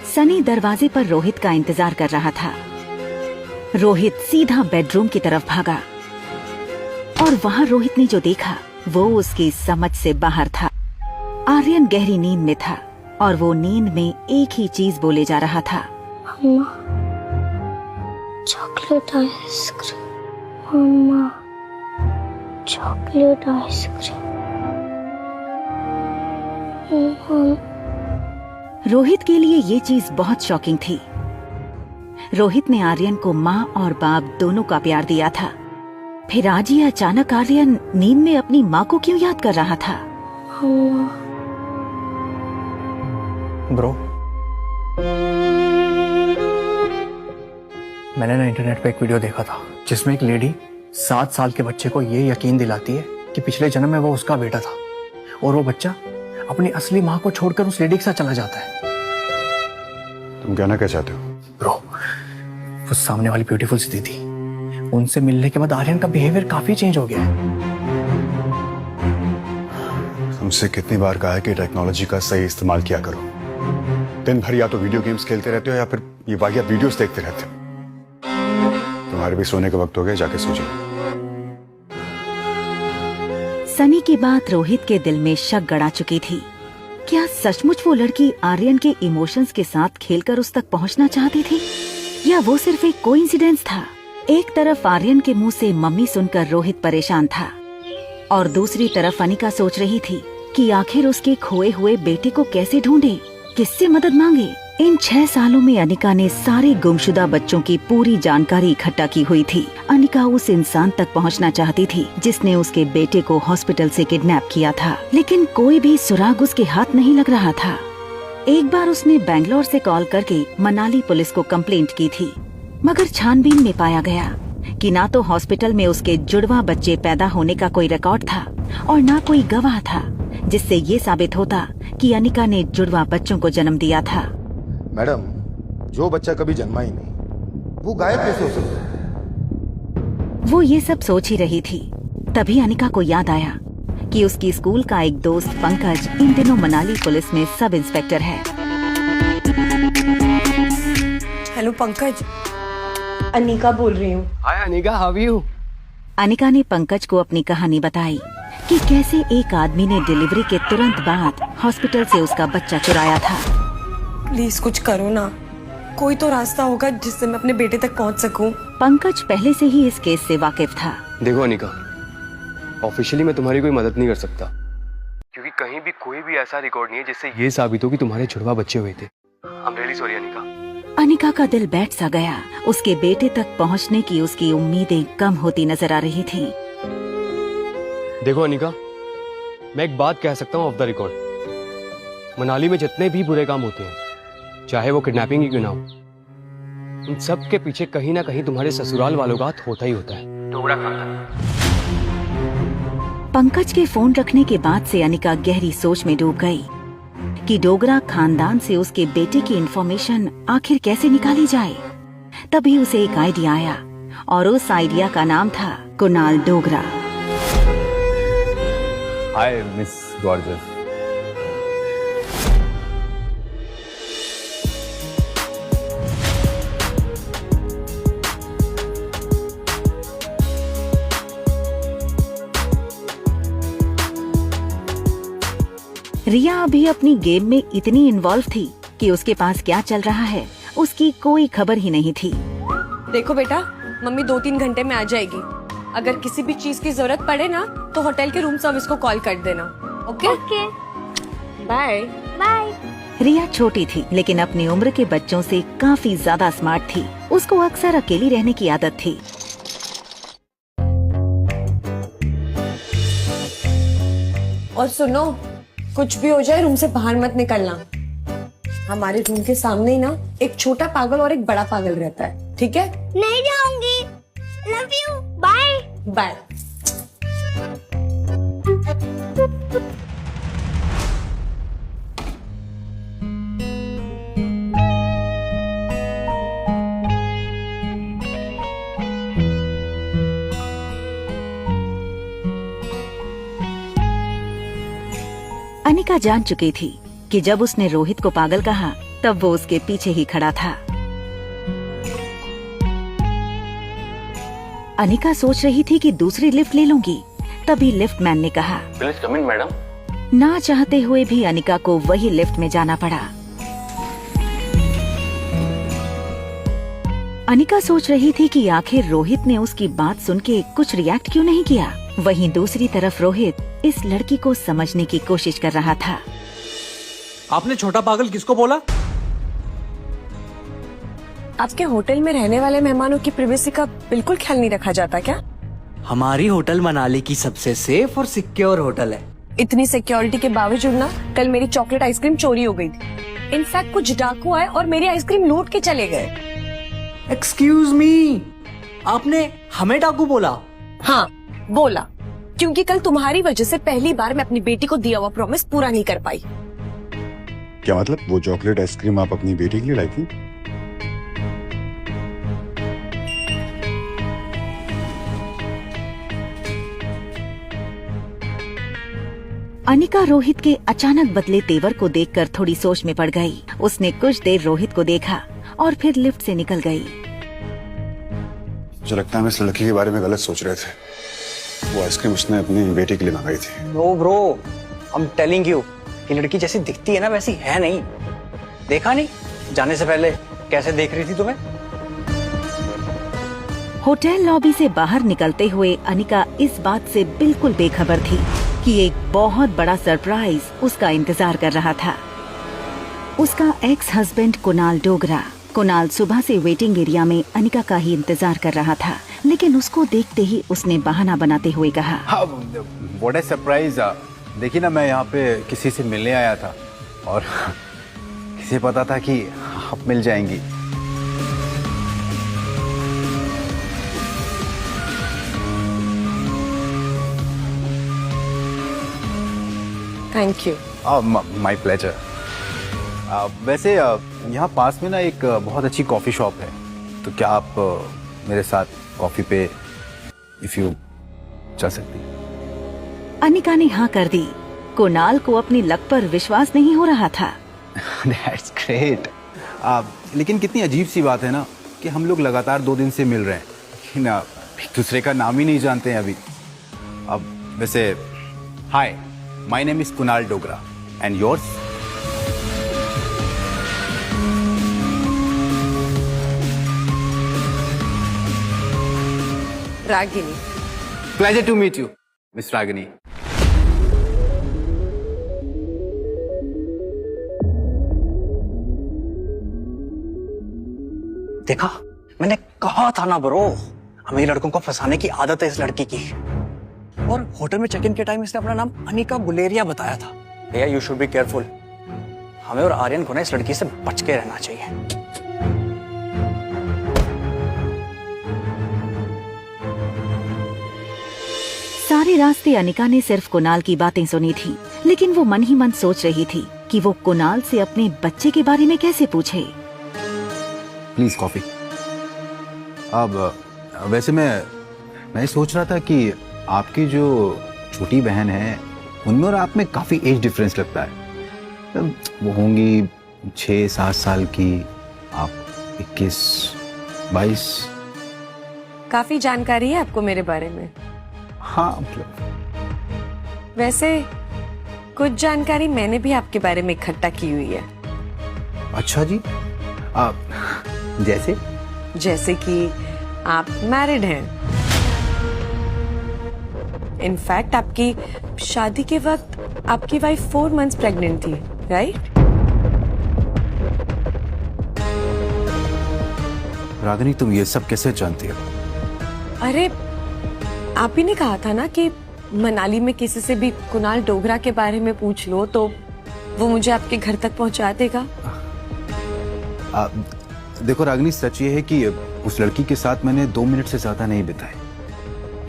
सनी दरवाजे पर रोहित का इंतजार कर रहा था। रोहित सीधा बेडरूम की तरफ भागा और वहाँ रोहित ने जो देखा वो उसकी समझ से बाहर था। आर्यन गहरी नींद में था और वो नींद में एक ही चीज बोले जा रहा था, मम्मा, चॉकलेट आइसक्रीम, मम्मा, चॉकलेट आइसक्रीम। रोहित के लिए ये चीज बहुत शॉकिंग थी। रोहित ने आर्यन को माँ और बाप दोनों का प्यार दिया था, फिर आज ही अचानक आर्यन नींद में अपनी माँ को क्यों याद कर रहा था। ब्रो, मैंने ना इंटरनेट पे एक वीडियो देखा था जिसमें एक लेडी 7 साल के बच्चे को ये यकीन दिलाती है कि पिछले जन्म में वो उसका बेटा था और वो बच्चा अपनी असली माँ को छोड़कर उस लेडी के साथ चला जाता है। तुम कहना क्या चाहते हो? ब्रो, वो सामने वाली ब्यूटीफुल सी दीदी, उनसे मिलने के बाद आर्यन का बिहेवियर काफी चेंज हो गया है। तुमसे कितनी बार कहा है कि टेक्नोलॉजी का सही इस्तेमाल किया करो। दिन भर या तो वीडियो गेम्स खेलते रहते हो या फिर ये वाहियात वीडियोस देखते रहते हो। तुम्हारे भी सोने का वक्त हो गया, जाके सो जाओ। सनी की बात रोहित के दिल में शक गड़ा चुकी थी। क्या सचमुच वो लड़की आर्यन के इमोशंस के साथ खेलकर उस तक पहुंचना चाहती थी या वो सिर्फ एक कोइंसिडेंस था। एक तरफ आर्यन के मुंह से मम्मी सुनकर रोहित परेशान था और दूसरी तरफ अनिका सोच रही थी कि आखिर उसके खोए हुए बेटे को कैसे ढूंढे, किससे मदद मांगे। इन 6 सालों में अनिका ने सारे गुमशुदा बच्चों की पूरी जानकारी इकट्ठा की हुई थी। अनिका उस इंसान तक पहुंचना चाहती थी जिसने उसके बेटे को हॉस्पिटल से किडनैप किया था, लेकिन कोई भी सुराग उसके हाथ नहीं लग रहा था। एक बार उसने बैंगलोर से कॉल करके मनाली पुलिस को कंप्लेंट की थी, मगर छानबीन में पाया गया कि ना तो हॉस्पिटल में उसके जुड़वा बच्चे पैदा होने का कोई रिकॉर्ड था और ना कोई गवाह था, जिससे ये साबित होता कि अनिका ने जुड़वा बच्चों को जन्म दिया था। मैडम, जो बच्चा कभी जन्मा ही नहीं, वो गायब कैसे हो सकता है? वो ये सब सोच ही रही थी, तभी अनिका को याद आया कि उसकी स्कूल का एक दोस्त पंकज इन दिनों मनाली पुलिस में सब इंस्पेक्टर है। हेलो पंकज, अनिका बोल रही हूँ। Hi Anika, how are you? Anika ने पंकज को अपनी कहानी बताई कि कैसे एक आदमी ने डिलीवरी के तुरंत बाद हॉस्पिटल से उसका बच्चा चुराया था। प्लीज कुछ करो ना, कोई तो रास्ता होगा जिससे मैं अपने बेटे तक पहुंच सकूं। पंकज पहले से ही इस केस से वाकिफ था। देखो अनिका, ऑफिशियली मैं तुम्हारी कोई मदद नहीं कर सकता, क्योंकि कहीं भी कोई भी ऐसा रिकॉर्ड नहीं है जिससे ये साबित हो कि तुम्हारे जुड़वा बच्चे हुए थे। I am really sorry Anika. Anika का दिल बैठ सा गया। उसके बेटे तक पहुंचने की उसकी उम्मीदें कम होती नजर आ रही थीं। देखो अनिका, मैं एक बात कह सकता हूँ ऑफ द रिकॉर्ड, मनाली में जितने भी बुरे काम होते हैं, चाहे वो किडनैपिंग ही क्यों ना हो, उन सब के पीछे कहीं ना कहीं तुम्हारे ससुराल वालों का हाथ होता ही होता है। डोगरा खानदान। पंकज के फोन रखने के बाद से अनिका गहरी सोच में डूब गई कि डोगरा खानदान से उसके बेटे की इंफॉर्मेशन आखिर कैसे निकाली जाए। तभी उसे एक आइडिया आया और उस आइडिया का नाम था Kunal Dogra. Hi miss gorgeous. Riya अभी अपनी गेम में इतनी इन्वॉल्व थी कि उसके पास क्या चल रहा है उसकी कोई खबर ही नहीं थी। देखो बेटा, मम्मी 2-3 घंटे में आ जाएगी। अगर किसी भी चीज की जरूरत पड़े ना तो होटल के रूम सर्विस को कॉल कर देना। ओके? Bye bye. रिया छोटी थी लेकिन अपनी उम्र के बच्चों से काफी ज्यादा स्मार्ट थी। उसको अक्सर अकेली रहने की आदत थी। और सुनो, कुछ भी हो जाए रूम से बाहर मत निकलना। हमारे रूम के सामने ही ना एक छोटा पागल और एक बड़ा पागल रहता है, ठीक है? नहीं जाऊंगी। Love you. Bye bye. Anika जान चुकी थी कि जब उसने रोहित को पागल कहा तब वो उसके पीछे ही खड़ा था। अनिका सोच रही थी कि दूसरी लिफ्ट ले लूंगी, तभी लिफ्ट मैन ने कहा, प्लीज कम इन मैडम। ना चाहते हुए भी अनिका को वही लिफ्ट में जाना पड़ा। अनिका सोच रही थी कि आखिर रोहित ने उसकी बात सुन के कुछ रिएक्ट क्यों नहीं किया। वहीं दूसरी तरफ रोहित इस लड़की को समझने की कोशिश कर रहा था। आपने छोटा पागल किसको बोला? आपके होटल में रहने वाले मेहमानों की प्राइवेसी का बिल्कुल ख्याल नहीं रखा जाता क्या? हमारी होटल मनाली की सबसे सेफ और सिक्योर होटल है। इतनी सिक्योरिटी के बावजूद ना कल मेरी चॉकलेट आइसक्रीम चोरी हो गई थी। इनफैक्ट कुछ डाकू आए और मेरी आइसक्रीम लूट के चले गए। एक्सक्यूज मी, आपने हमें डाकू बोला? हाँ बोला, क्योंकि कल तुम्हारी वजह से पहली बार मैं अपनी बेटी को दिया हुआ प्रॉमिस पूरा नहीं कर पाई। क्या मतलब? वो चॉकलेट आइसक्रीम आप अपनी बेटी के लिए लाई थी? अनिका रोहित के अचानक बदले तेवर को देखकर थोड़ी सोच में पड़ गई। उसने कुछ देर रोहित को देखा और फिर लिफ्ट से निकल गई। मुझे लगता है हम इस लड़की के बारे में गलत सोच रहे थे। वो आइसक्रीम उसने अपनी बेटी के लिए मंगाई थी। No bro, I am telling you कि लड़की जैसी दिखती है ना वैसी है नहीं। देखा नहीं जाने से पहले कैसे देख रही थी तुम्हें? होटल लॉबी से बाहर निकलते हुए अनिका इस बात से बिल्कुल बेखबर थी कि एक बहुत बड़ा सरप्राइज उसका इंतजार कर रहा था। उसका एक्स हस्बैंड कुणाल डोगरा। कुणाल सुबह से वेटिंग एरिया में अनिका का ही इंतजार कर रहा था, लेकिन उसको देखते ही उसने बहाना बनाते हुए कहा, व्हाट अ सरप्राइज। देखिए ना, मैं यहाँ पे किसी से मिलने आया था और किसे पता था कि आप मिल जाएंगी। Thank you. My pleasure. वैसे यहाँ पास में ना एक बहुत अच्छी कॉफी शॉप है, तो क्या आप मेरे साथ कॉफी पे इफ यू चल सकती? अनिका ने हाँ कर दी। कुणाल को अपनी लक पर विश्वास नहीं हो रहा था। That's great। लेकिन कितनी अजीब सी बात है ना, कि हम लोग लगातार 2 दिन से मिल रहे हैं, लेकिन एक दूसरे का नाम ही नहीं जानते हैं अभी। अब वैसे, hi, my name is Kunal Dogra and yours? Ragini. Pleasure to meet you miss Ragini. देखा, मैंने कहा था ना ब्रो, हमें लड़कों को फंसाने की आदत है इस लड़की की। और होटल में चेक इन के टाइम इसने अपना नाम अनिका बुलेरिया बताया था। भैया यू शुड बी केयरफुल। हमें और आर्यन को ना इस लड़की से बच के रहना चाहिए। सारे रास्ते अनिका ने सिर्फ कुणाल की बातें सुनी थी, लेकिन वो मन ही मन सोच रही थी कि वो कुणाल से अपने बच्चे के बारे में कैसे पूछे। Please coffee. अब वैसे मैं सोच रहा था कि आपकी जो छोटी बहन है उनमें और आप में काफी एज डिफरेंस लगता है। वो होंगी 6-7 साल की, आप 21-22। काफी जानकारी है आपको मेरे बारे में। हाँ, मतलब वैसे कुछ जानकारी मैंने भी आपके बारे में इकट्ठा की हुई है। अच्छा जी, जैसे कि आप मैरिड हैं। इनफैक्ट आपकी शादी के वक्त आपकी वाइफ 4 मंथ्स प्रेग्नेंट थी, राइट? रागिनी, तुम ये सब कैसे जानती हो? अरे आप ही ने कहा था ना कि मनाली में किसी से भी कुणाल डोगरा के बारे में पूछ लो तो वो मुझे आपके घर तक पहुंचा देगा। देखो रागिनी, सच ये है कि उस लड़की के साथ मैंने 2 मिनट से ज्यादा नहीं बिताए।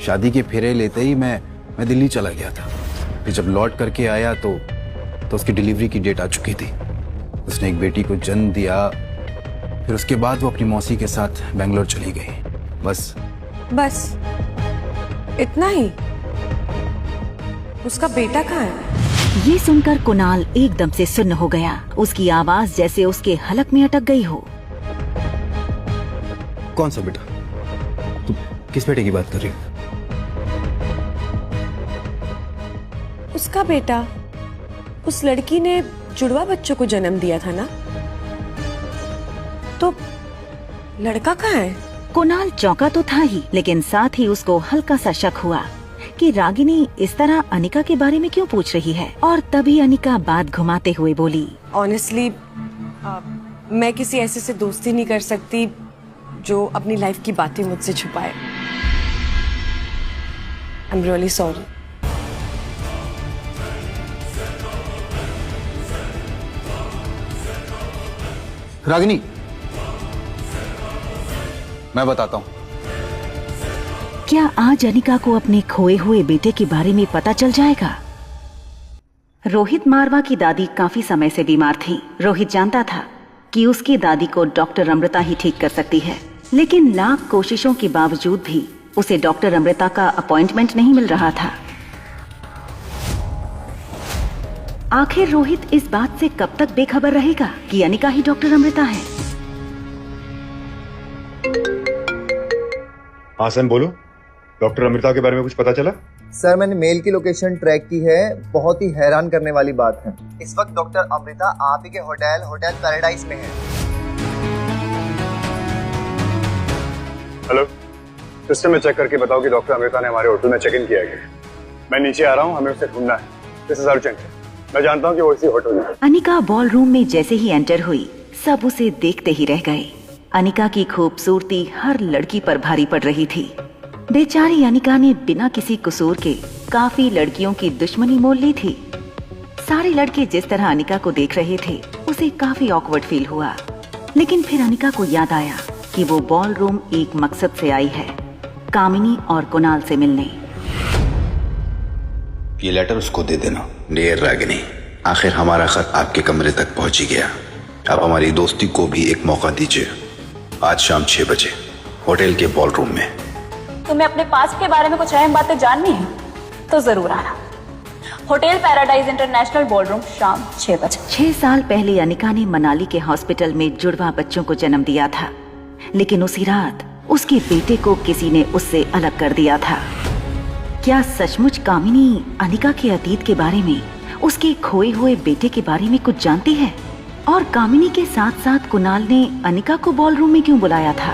शादी के फेरे लेते ही मैं दिल्ली चला गया था। फिर जब लौट करके आया तो उसकी डिलीवरी की डेट आ चुकी थी। उसने एक बेटी को जन्म दिया। फिर उसके बाद वो अपनी मौसी के साथ बेंगलोर चली गई। बस इतना ही? उसका बेटा कहाँ है? ये सुनकर कुणाल एकदम से सुन्न हो गया। उसकी आवाज जैसे उसके हलक में अटक गई हो। कौन सा बेटा? तुम किस बेटे की बात कर रही हो? उसका बेटा, उस लड़की ने जुड़वा बच्चों को जन्म दिया था ना, तो लड़का कहाँ है? कुणाल चौंका तो था ही, लेकिन साथ ही उसको हल्का सा शक हुआ कि रागिनी इस तरह अनिका के बारे में क्यों पूछ रही है। और तभी अनिका बात घुमाते हुए बोली, ऑनेस्टली मैं किसी ऐसे से दोस्ती नहीं कर सकती जो अपनी लाइफ की बातें मुझसे छुपाए। I am really sorry. Ragini, मैं बताता हूँ। क्या आज अनिका को अपने खोए हुए बेटे के बारे में पता चल जाएगा? रोहित मारवा की दादी काफी समय से बीमार थी। रोहित जानता था कि उसकी दादी को डॉक्टर अमृता ही ठीक कर सकती है, लेकिन लाख कोशिशों के बावजूद भी उसे डॉक्टर अमृता का अपॉइंटमेंट नहीं मिल रहा था। आखिर रोहित इस बात से कब तक बेखबर रहेगा कि अनिका ही डॉक्टर अमृता है? हाँ सर, बोलो। डॉक्टर अमृता के बारे में कुछ पता चला? सर, मैंने मेल की लोकेशन ट्रैक की है। बहुत ही हैरान करने वाली बात है, इस वक्त डॉक्टर अमृता आप ही के होटल पैराडाइज में है। हेलो, सिस्टम में चेक करके बताओ कि डॉक्टर अमृता ने हमारे होटल में चेक इन किया है। मैं नीचे आ रहा हूँ, हमें उसे ढूंढना है। This is urgent. मैं जानता हूँ कि वो इसी होटल में है। अनिका बॉलरूम में जैसे ही एंटर हुई, सब उसे देखते ही रह गए। अनिका की खूबसूरती हर लड़की पर भारी पड़ रही थी। बेचारी अनिका ने बिना किसी कसूर के काफी लड़कियों की दुश्मनी मोल ली थी। सारे लड़के जिस तरह अनिका को देख रहे थे, उसे काफी ऑकवर्ड फील हुआ। लेकिन फिर अनिका को याद आया कि वो बॉलरूम एक मकसद से आई है, कामिनी और कुणाल से मिलने। ये लेटर उसको दे देना। डियर रागिनी, आखिर हमारा खत आपके कमरे तक पहुंच ही गया। आप हमारी दोस्ती को भी एक मौका दीजिए। आज शाम 6 बजे होटल के बॉलरूम में। तुम्हें अपने पास्ट के बारे में कुछ अहम बातें जाननी है तो जरूर आना। होटल पैराडाइज इंटरनेशनल बॉलरूम, शाम 6 बजे। 6 साल पहले अनिका ने मनाली के हॉस्पिटल में जुड़वा बच्चों को जन्म दिया था। लेकिन उसी रात उसके बेटे को किसी ने उससे अलग कर दिया था। क्या सचमुच कामिनी अनिका के अतीत के बारे में, उसके खोए हुए बेटे के बारे में कुछ जानती है? और कामिनी के साथ साथ कुणाल ने अनिका को बॉलरूम में क्यों बुलाया था?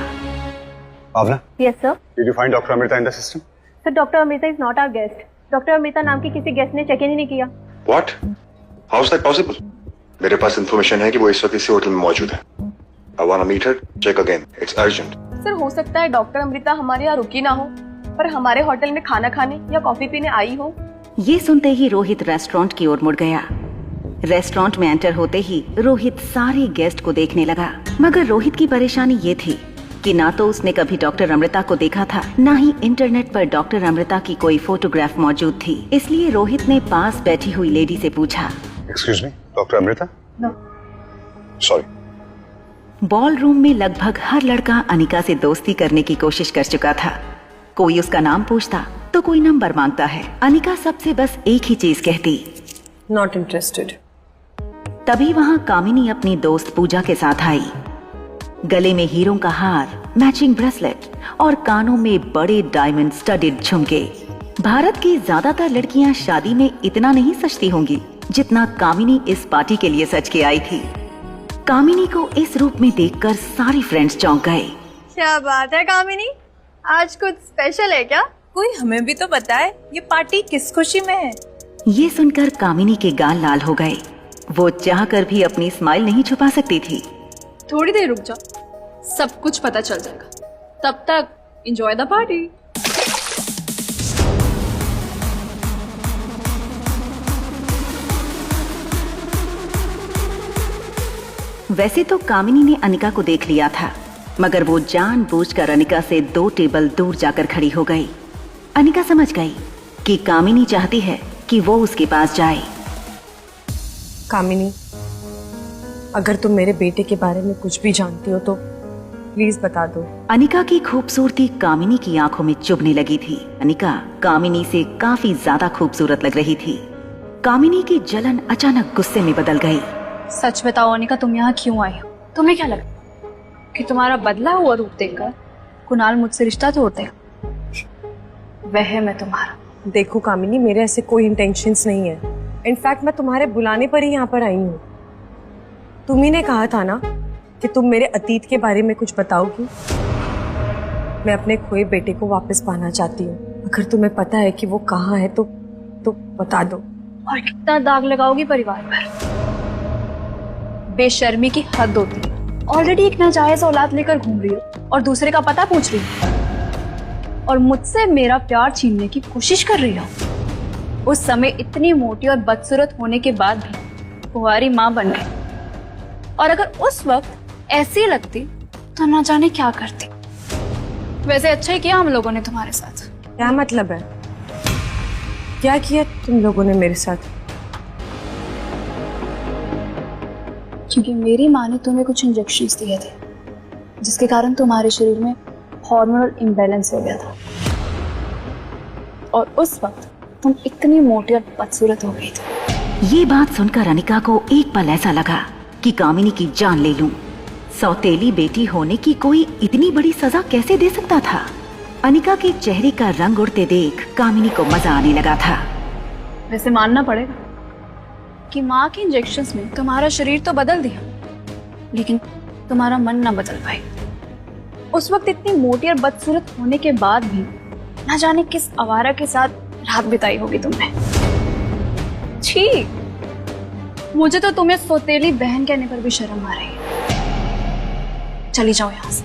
Bhavna, yes sir. Did you find doctor Amrita in the system? Sir doctor Amrita is not our guest. Doctor Amrita नाम की किसी गेस्ट ने चेक इन ही नहीं किया। What? How is that possible? मेरे पास इंफॉर्मेशन है कि वो इस वक्त इसी होटल में मौजूद है। I want to meet her, check again, it's urgent. Sir हो सकता है डॉक्टर अमृता हमारे यहाँ रुकी ना हो, पर हमारे होटल में खाना खाने या कॉफी पीने आई हो। ये सुनते ही रोहित रेस्टोरेंट की ओर मुड़ गया। रेस्टोरेंट में एंटर होते ही रोहित सारे गेस्ट को देखने लगा, मगर रोहित की परेशानी ये थी कि ना तो उसने कभी डॉक्टर अमृता को देखा था, ना ही इंटरनेट पर डॉक्टर अमृता की कोई फोटोग्राफ मौजूद थी। इसलिए रोहित ने पास बैठी हुई लेडी से पूछा, excuse me, doctor Amrita? No. Sorry. Ballroom में लगभग हर लड़का अनिका से दोस्ती करने की कोशिश कर चुका था। कोई उसका नाम पूछता तो कोई नंबर मांगता है। अनिका सबसे बस एक ही चीज कहती, नॉट इंटरेस्टेड। तभी वहाँ कामिनी अपनी दोस्त पूजा के साथ आई। गले में हीरों का हार, मैचिंग ब्रेसलेट और कानों में बड़े डायमंड स्टडेड झुमके। भारत की ज्यादातर लड़कियां शादी में इतना नहीं सजती होंगी जितना कामिनी इस पार्टी के लिए सज के आई थी। कामिनी को इस रूप में देखकर सारी फ्रेंड्स चौंक गए। क्या बात है कामिनी, आज कुछ स्पेशल है क्या? कोई हमें भी तो बताए ये पार्टी किस खुशी में है। ये सुनकर कामिनी के गाल लाल हो गए। वो चाहकर भी अपनी स्माइल नहीं छुपा सकती थी। थोड़ी देर रुक जाओ, सब कुछ पता चल जाएगा। तब तक एंजॉय द पार्टी। वैसे तो कामिनी ने अनिका को देख लिया था, मगर वो जानबूझकर अनिका से 2 टेबल दूर जाकर खड़ी हो गई। अनिका समझ गई कि कामिनी चाहती है कि वो उसके पास जाए। कामिनी, अगर तुम मेरे बेटे के बारे में कुछ भी जानती हो तो प्लीज बता दो। अनिका की खूबसूरती कामिनी की आंखों में चुभने लगी थी। अनिका कामिनी से काफी ज्यादा खूबसूरत लग रही थी। कामिनी की जलन अचानक गुस्से में बदल गई। सच बताओ अनिका, तुम यहाँ क्यों आई हो? तुम्हें क्या लगा कि तुम्हारा बदला हुआ रूप देखकर कुणाल मुझसे रिश्ता तोड़ देगा? वह मैं तुम्हारा। देखो कामिनी, मेरे ऐसे कोई इंटेंशंस नहीं है। इनफैक्ट मैं तुम्हारे बुलाने पर ही यहाँ पर आई हूँ। तुम ही ने कहा था ना कि तुम मेरे अतीत के बारे में कुछ बताओगी। मैं अपने खोए बेटे को वापस पाना चाहती हूँ। अगर तुम्हें पता है कि वो कहाँ है तो बता दो। और कितना दाग लगाओगी परिवार पर? बेशर्मी की हद होती है। ऑलरेडी एक नाजायज औलाद लेकर घूम रही हो और दूसरे का पता पूछ रही हो, और मुझसे मेरा प्यार छीनने की कोशिश कर रही हो। उस समय इतनी मोटी और बदसूरत होने के बाद भी कुंवारी माँ बन गई, और अगर उस वक्त ऐसी लगती तो ना जाने क्या करती। वैसे अच्छा ही किया हम लोगों ने तुम्हारे साथ। क्या मतलब है? क्या किया तुम लोगों ने मेरे साथ? क्योंकि मेरी माँ ने तुम्हें कुछ इंजेक्शंस दिए थे, जिसके कारण तुम्हारे शरीर में हार्मोनल इम्बैलेंस हो गया था, और उस वक्त तुम इतनी मोटी और बदसूरत हो गई थी। ये बात सुनकर अनिका को एक पल ऐसा लगा कि कामिनी की जान ले लूं। सौतेली बेटी होने की कोई इतनी बड़ी सजा कैसे दे सकता था? अनिका के चेहरे का रंग उड़ते देख कामिनी को मजा आने लगा था। वैसे मानना पड़ेगा कि माँ के इंजेक्शंस ने तुम्हारा शरीर तो बदल दिया, लेकिन तुम्हारा मन ना बदल पाई। उस वक्त इतनी मोटी और बदसूरत होने के बाद भी ना जाने किस आवारा के साथ रात बिताई होगी तुमने। छी, मुझे तो तुम्हें सौतेली बहन कहने पर भी शर्म आ रही है। चली जाओ यहाँ से।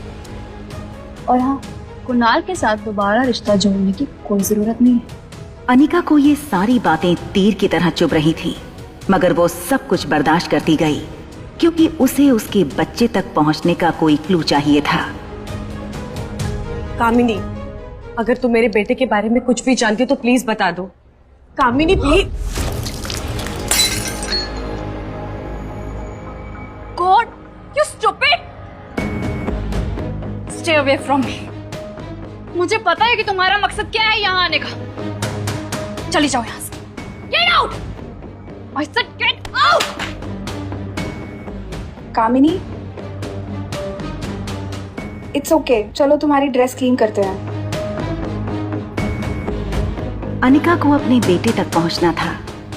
और हाँ, कुणाल के साथ दोबारा रिश्ता जोड़ने की कोई जरूरत नहीं है। अनिका को ये सारी बातें तीर की तरह चुभ रही थी, मगर वो सब कुछ बर्दाश्त करती गई, क्योंकि उसे उसके बच्चे तक पहुंचने का कोई क्लू चाहिए था। कामिनी, अगर तुम मेरे बेटे के बारे में कुछ भी जानती हो तो प्लीज बता दो। Kamini please. God, you stupid! Stay away from me. मुझे पता है कि तुम्हारा मकसद क्या है यहाँ आने का। चली जाओ यहाँ से। Get out! I said get out! Kamini, it's okay, चलो तुम्हारी ड्रेस क्लीन करते हैं। अनिका को अपने बेटे तक पहुंचना था,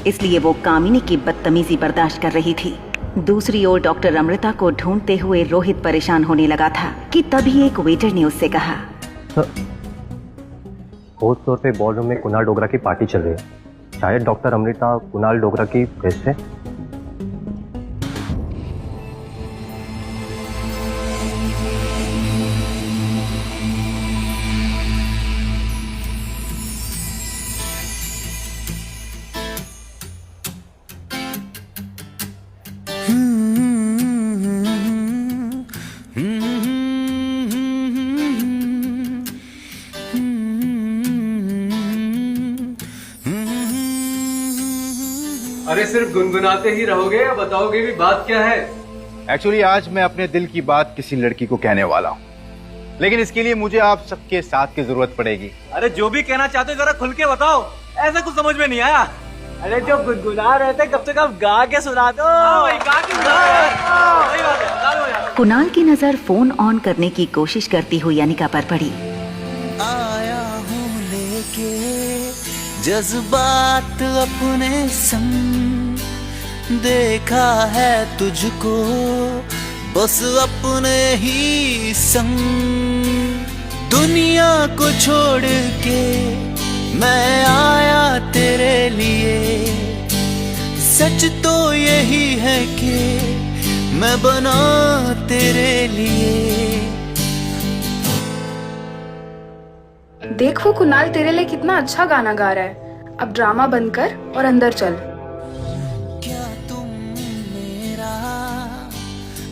इसलिए वो कामिनी की बदतमीजी बर्दाश्त कर रही थी। दूसरी ओर डॉक्टर अमृता को ढूंढते हुए रोहित परेशान होने लगा था कि तभी एक वेटर ने उससे कहा, फोर्थ फ्लोर पे बॉल रूम में कुणाल डोगरा की पार्टी चल रही है। शायद डॉक्टर अमृता कुणाल डोगरा की गेस्ट है। अरे सिर्फ गुनगुनाते ही रहोगे या बताओगे भी बात क्या है? एक्चुअली आज मैं अपने दिल की बात किसी लड़की को कहने वाला हूँ, लेकिन इसके लिए मुझे आप सबके साथ की जरूरत पड़ेगी। अरे जो भी कहना चाहते हो जरा खुल के बताओ, ऐसा कुछ समझ में नहीं आया। अरे जो गुनगुना रहे थे कब से कब गा के सुना दो। कुणाल की नजर फोन ऑन करने की कोशिश करती हुई अनिका पर पड़ी। आया हूँ लेके जज्बात अपने संग, देखा है तुझको बस अपने ही संग, दुनिया को छोड़ के मैं आया तेरे लिए, सच तो यही है कि मैं बना तेरे लिए। देख वो कुणाल तेरे लिए कितना अच्छा गाना गा रहा है। अब ड्रामा बंद कर और अंदर चल। क्या तुम मेरा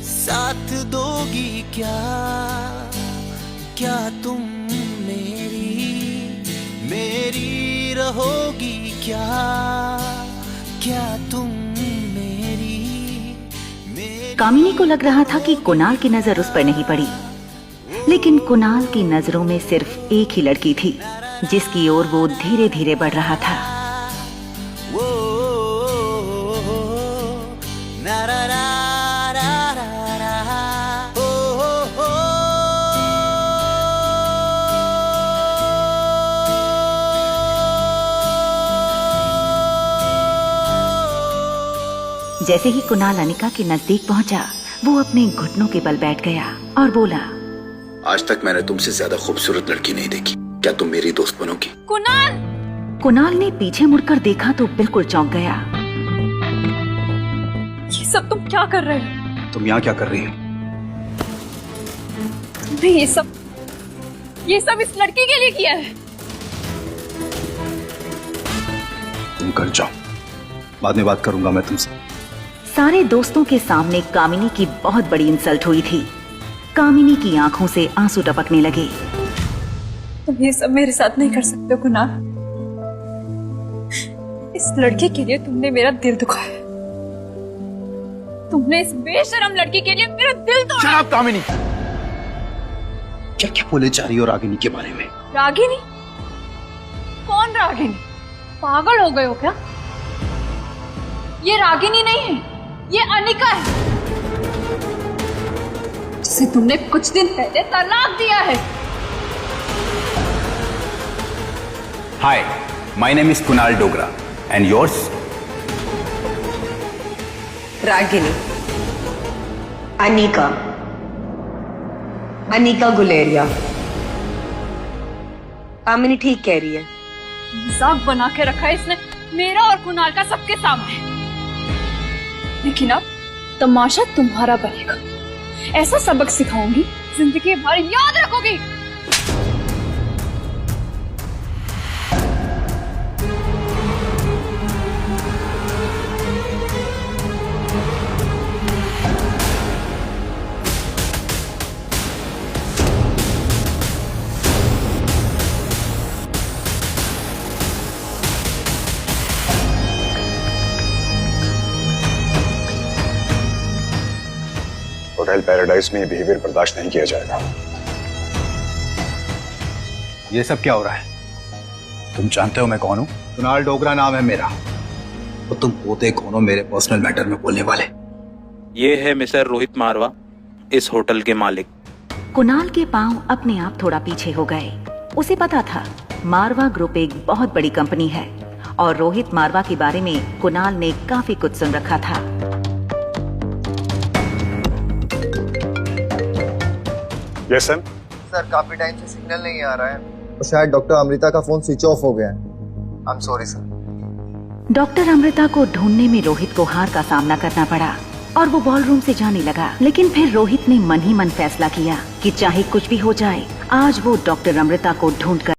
साथ दोगी क्या? क्या तुम मेरी रहोगी क्या? क्या तुम मेरी कामिनी को लग रहा था कि कुणाल की नजर उस पर नहीं पड़ी, लेकिन कुणाल की नजरों में सिर्फ एक ही लड़की थी जिसकी ओर वो धीरे धीरे बढ़ रहा था। जैसे ही कुणाल अनिका के नजदीक पहुंचा, वो अपने घुटनों के बल बैठ गया और बोला, आज तक मैंने तुमसे ज्यादा खूबसूरत लड़की नहीं देखी, क्या तुम मेरी दोस्त बनोगी? कुणाल! कुणाल ने पीछे मुड़कर देखा तो बिल्कुल चौंक गया। ये सब तुम क्या कर रहे हो? तुम यहाँ क्या कर रही हो? तुमने ये सब इस लड़की के लिए किया है। तुम कर जाओ, बाद में बात करूंगा मैं तुमसे। सारे दोस्तों के सामने कामिनी की बहुत बड़ी इंसल्ट हुई थी। कामिनी की आंखों से आंसू टपकने लगे। तुम ये सब मेरे साथ नहीं कर सकते कुणाल। इस लड़की के लिए तुमने मेरा दिल दुखाया। तुमने इस बेशरम लड़की के लिए मेरा दिल तोड़ा। शराब कामिनी, क्या क्या बोले जा रही हो रागिनी के बारे में? रागिनी? कौन रागिनी? पागल हो गए हो क्या? ये रागिनी नहीं है, ये अनिका है, जिसे तुमने कुछ दिन पहले तलाक दिया है। Hi, my name is Kunal Dogra and yours? Ragini, Anika Guleria. Kamini ठीक कह रही है। मजाक बना के रखा है इसने मेरा और कुणाल का सबके सामने, लेकिन अब तमाशा तुम्हारा बनेगा। ऐसा सबक सिखाऊंगी जिंदगी भर याद रखोगी। होटल पैराडाइज में बिहेवियर बर्दाश्त नहीं किया जाएगा। ये सब क्या हो रहा है? तुम जानते हो मैं कौन हूँ? कुणाल डोगरा नाम है मेरा। तो तुम पोते कौन हो मेरे पर्सनल मैटर में बोलने वाले? ये है मिस्टर रोहित मारवा, इस होटल के मालिक। कुणाल के पांव अपने आप थोड़ा पीछे हो गए। उसे पता था मारवा ग्रुप एक बहुत बड़ी कंपनी है और रोहित मारवा के बारे में कुणाल ने काफी कुछ सुन रखा था। Yes sir. सर काफी टाइम से सिग्नल नहीं आ रहा है, तो शायद डॉक्टर अमृता का फोन स्विच ऑफ हो गया है। I am sorry sir. Doctor Amrita को ढूंढने में रोहित को हार का सामना करना पड़ा और वो बॉलरूम से जाने लगा। लेकिन फिर रोहित ने मन ही मन फैसला किया कि चाहे कुछ भी हो जाए, आज वो डॉक्टर अमृता को ढूंढकर